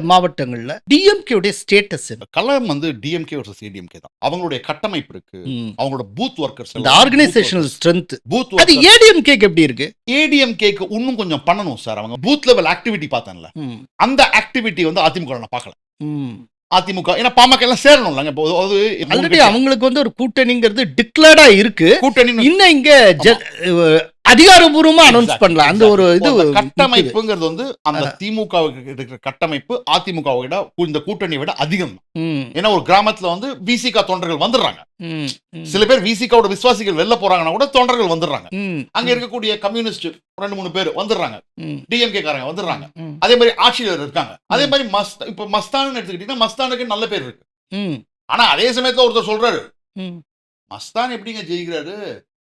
மாவட்டங்கள்ல DMK status களம் வந்து டிஎம்கே வர்சஸ் ஏடிஎம்கே தான். அவங்களுடைய கட்டமைப்பு இருக்கு, அவங்களோட பூத் ஒர்க்கர்ஸ், இந்த ஆர்கனைசேஷனல் ஸ்ட்ரென்த். பூத் அது ஏடிஎம்கேக்கு எப்படி இருக்கு? ஏடிஎம்கேக்கு இன்னும் கொஞ்சம் பண்ணணும் சார். அவங்க பூத் லெவல் ஆக்டிவிட்டி பார்த்தேன்ல, அந்த ஆக்டிவிட்டி வந்து அதிமுக நான் பார்க்கல. அதிமுக ஏன்னா பாமக எல்லாம் சேரணும்லங்க. இப்போ ஆல்ரெடி அவங்களுக்கு வந்து ஒரு கூட்டணிங்கிறது டிக்ளேர்டா இருக்கு. கூட்டணி இன்னும் இங்க அதிகாரபூர்வமா அனௌன்ஸ் பண்ணலாம். அந்த ஒரு இது கட்டமைப்புங்கிறது வந்து அந்த திமுக இருக்கிற கட்டமைப்பு அதிமுக விட இந்த கூட்டணியை விட அதிகம். ஏன்னா ஒரு கிராமத்துல வந்து விசிக தொண்டர்கள் வந்துடுறாங்க. சில பேர் விசிகாவோட விசுவாசிகள் வெளில போறாங்கன்னா கூட தொண்டர்கள் வந்துடுறாங்க. அங்க இருக்கக்கூடிய கம்யூனிஸ்ட் 2-3 பேர் வந்துடுறாங்க, டிஎம்கே காரங்க வந்துடுறாங்க. அதே மாதிரி ஆட்சியாளர் இருக்காங்க. அதே மாதிரி இப்ப மஸ்தான் எடுத்துக்கிட்டீங்கன்னா மஸ்தானுக்கு நல்ல பேர் இருக்கு. ஆனா அதே சமயத்துல ஒருத்தர் சொல்றாரு, மஸ்தான் எப்படிங்க ஜெயிக்கிறாரு,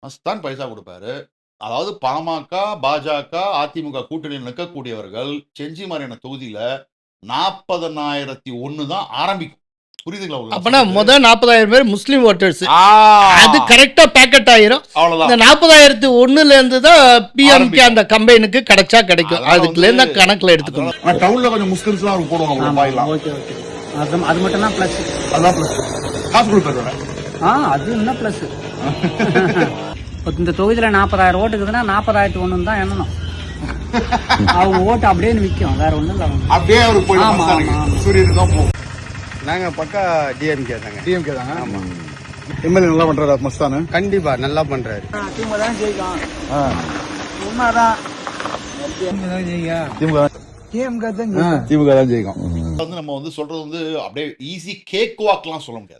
மஸ்தான் பைசா கொடுப்பாரு. அதாவது பாமக, பாஜக, அதிமுக கூட்டணியில் நிற்கக்கூடியவர்கள் செஞ்சி மாதிரியான தொகுதியில 40,001 தான் ஆரம்பிக்கும். புரியுதுங்களா? அப்பனா முதல் 40,000 பேர் முஸ்லீம் ஓட்டர்ஸ். அது கரெக்டா பேக்கெட் ஆயிரும். இந்த 40,001 இருந்து தான் பிஎம்கே அந்த கம்பெனிக்கு கிடைச்சா கிடைக்கும். அதுக்குல இருந்து கணக்குல எடுத்துக்கணும். டவுன்ல கொஞ்சம் முஸ்லிம்ஸ் எல்லாம் போடுவாங்க. அது மட்டும் தான் பிளஸ். அதான் பிளஸ். காசு கொடுப்பாரு. அது என்ன பிளஸ். இந்த தொகுதியில 40,000 ஓட்டுக்குதுன்னா 40,001 தான் எண்ணணும். அவங்க ஓட்டு அப்படியே நிற்கும், வேற ஒண்ணும் இல்ல. அப்படியே அவருக்கு போய் சூரியனுக்கு தான் போகும். நாங்க பக்கா டிஎம்கே தாங்க. டிஎம்கே தாங்க. ஆமா. எம்எல்ஏ நல்லா பண்றாரு மஸ்தானு. கண்டிப்பா நல்லா பண்றாரு. திமுக தான் ஜெயிக்கும். உண்மைதான். திமுக தான் ஜெயிக்கும். வந்து நம்ம வந்து சொல்றது வந்து அப்படியே ஈஸி கேக் வாக்லாம் சொல்ல முடியாது.